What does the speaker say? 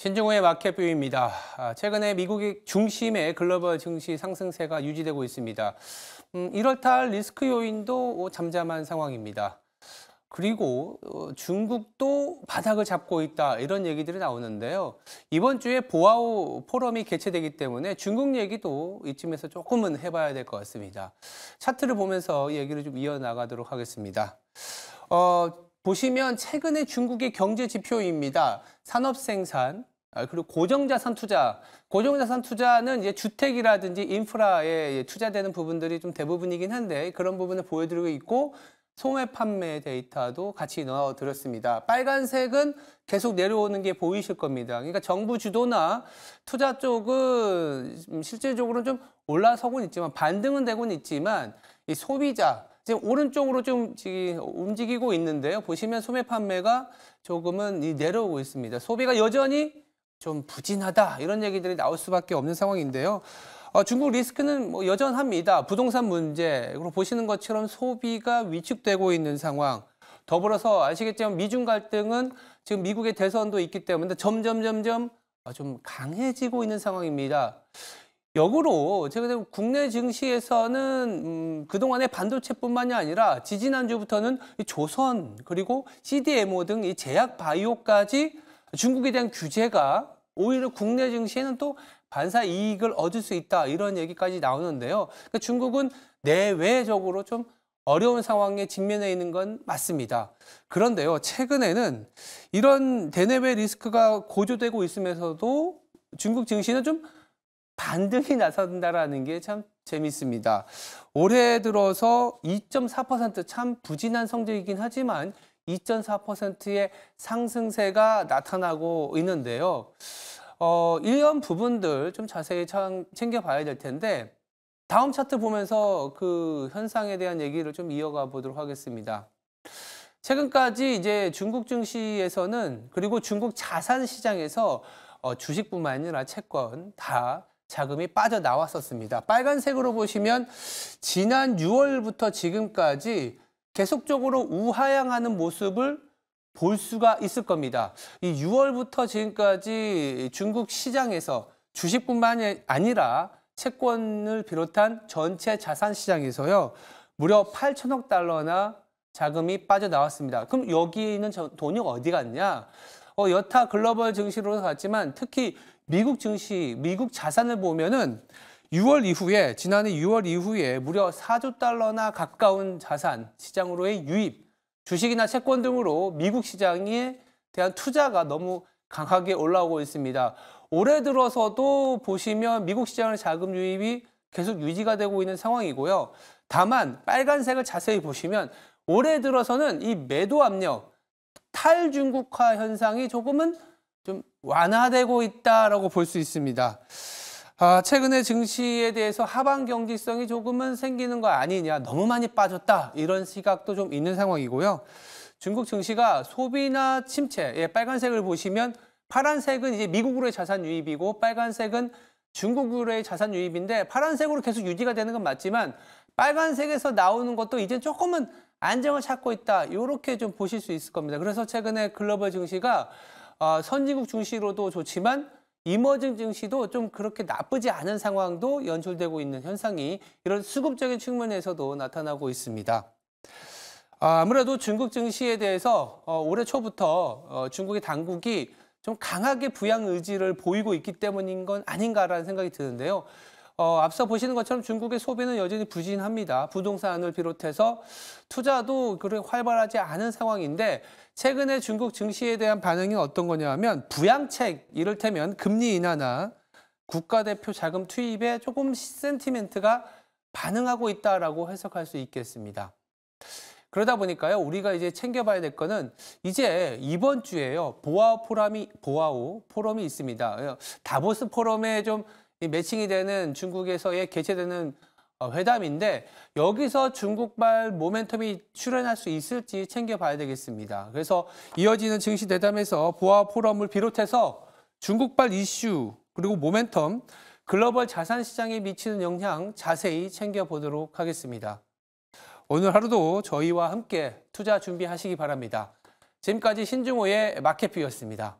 신중호의 마켓뷰입니다. 최근에 미국의 중심의 글로벌 증시 상승세가 유지되고 있습니다. 1월달 리스크 요인도 잠잠한 상황입니다. 그리고 중국도 바닥을 잡고 있다 이런 얘기들이 나오는데요. 이번 주에 보아오 포럼이 개최되기 때문에 중국 얘기도 이쯤에서 조금은 해봐야 될 것 같습니다. 차트를 보면서 얘기를 좀 이어나가도록 하겠습니다. 보시면 최근에 중국의 경제 지표입니다. 산업 생산, 그리고 고정자산 투자. 고정자산 투자는 이제 주택이라든지 인프라에 투자되는 부분들이 좀 대부분이긴 한데 그런 부분을 보여드리고 있고 소매 판매 데이터도 같이 넣어드렸습니다. 빨간색은 계속 내려오는 게 보이실 겁니다. 그러니까 정부 주도나 투자 쪽은 실질적으로 좀 올라서고는 있지만 반등은 되고는 있지만 이 소비자 지금 오른쪽으로 좀 움직이고 있는데요. 보시면 소매 판매가 조금은 내려오고 있습니다. 소비가 여전히 좀 부진하다 이런 얘기들이 나올 수밖에 없는 상황인데요. 중국 리스크는 뭐 여전합니다. 부동산 문제, 그리고 보시는 것처럼 소비가 위축되고 있는 상황. 더불어서 아시겠지만 미중 갈등은 지금 미국의 대선도 있기 때문에 점점 좀 강해지고 있는 상황입니다. 역으로 최근에 국내 증시에서는 그동안의 반도체뿐만이 아니라 지지난주부터는 조선 그리고 CDMO 등 이 제약 바이오까지 중국에 대한 규제가 오히려 국내 증시에는 또 반사 이익을 얻을 수 있다 이런 얘기까지 나오는데요. 그러니까 중국은 내외적으로 좀 어려운 상황에 직면해 있는 건 맞습니다. 그런데요, 최근에는 이런 대내외 리스크가 고조되고 있으면서도 중국 증시는 좀 반등이 나선다라는 게 참 재밌습니다. 올해 들어서 2.4% 참 부진한 성적이긴 하지만 2.4%의 상승세가 나타나고 있는데요. 이런 부분들 좀 자세히 챙겨봐야 될 텐데 다음 차트 보면서 그 현상에 대한 얘기를 좀 이어가 보도록 하겠습니다. 최근까지 이제 중국 증시에서는 그리고 중국 자산 시장에서 주식뿐만 아니라 채권 다 자금이 빠져나왔었습니다. 빨간색으로 보시면 지난 6월부터 지금까지 계속적으로 우하향하는 모습을 볼 수가 있을 겁니다. 이 6월부터 지금까지 중국 시장에서 주식뿐만 아니라 채권을 비롯한 전체 자산 시장에서요. 무려 8천억 달러나 자금이 빠져나왔습니다. 그럼 여기에 있는 돈이 어디 갔냐? 여타 글로벌 증시로 갔지만 특히 미국 증시, 미국 자산을 보면은 6월 이후에, 지난해 6월 이후에 무려 4조 달러나 가까운 자산 시장으로의 유입, 주식이나 채권 등으로 미국 시장에 대한 투자가 너무 강하게 올라오고 있습니다. 올해 들어서도 보시면 미국 시장의 자금 유입이 계속 유지가 되고 있는 상황이고요. 다만 빨간색을 자세히 보시면 올해 들어서는 이 매도 압력, 탈중국화 현상이 조금은 좀 완화되고 있다라고 볼 수 있습니다. 최근에 증시에 대해서 하방 경직성이 조금은 생기는 거 아니냐, 너무 많이 빠졌다 이런 시각도 좀 있는 상황이고요. 중국 증시가 소비나 침체, 빨간색을 보시면 파란색은 이제 미국으로의 자산 유입이고 빨간색은 중국으로의 자산 유입인데 파란색으로 계속 유지가 되는 건 맞지만 빨간색에서 나오는 것도 이제 조금은 안정을 찾고 있다 이렇게 좀 보실 수 있을 겁니다. 그래서 최근에 글로벌 증시가 선진국 증시로도 좋지만 이머징 증시도 좀 그렇게 나쁘지 않은 상황도 연출되고 있는 현상이 이런 수급적인 측면에서도 나타나고 있습니다. 아무래도 중국 증시에 대해서 올해 초부터 중국의 당국이 좀 강하게 부양 의지를 보이고 있기 때문인 건 아닌가라는 생각이 드는데요. 앞서 보시는 것처럼 중국의 소비는 여전히 부진합니다. 부동산을 비롯해서 투자도 그렇게 활발하지 않은 상황인데 최근에 중국 증시에 대한 반응이 어떤 거냐 하면 부양책, 이를테면 금리 인하나 국가대표 자금 투입에 조금 센티멘트가 반응하고 있다라고 해석할 수 있겠습니다. 그러다 보니까요, 우리가 이제 챙겨봐야 될 거는 이제 이번 주에요, 보아오 포럼이 있습니다. 다보스 포럼에 좀 매칭이 되는 중국에서의 개최되는 회담인데 여기서 중국발 모멘텀이 출현할 수 있을지 챙겨봐야 되겠습니다. 그래서 이어지는 증시 대담에서 보아 포럼을 비롯해서 중국발 이슈 그리고 모멘텀, 글로벌 자산 시장에 미치는 영향 자세히 챙겨보도록 하겠습니다. 오늘 하루도 저희와 함께 투자 준비하시기 바랍니다. 지금까지 신중호의 마켓뷰였습니다.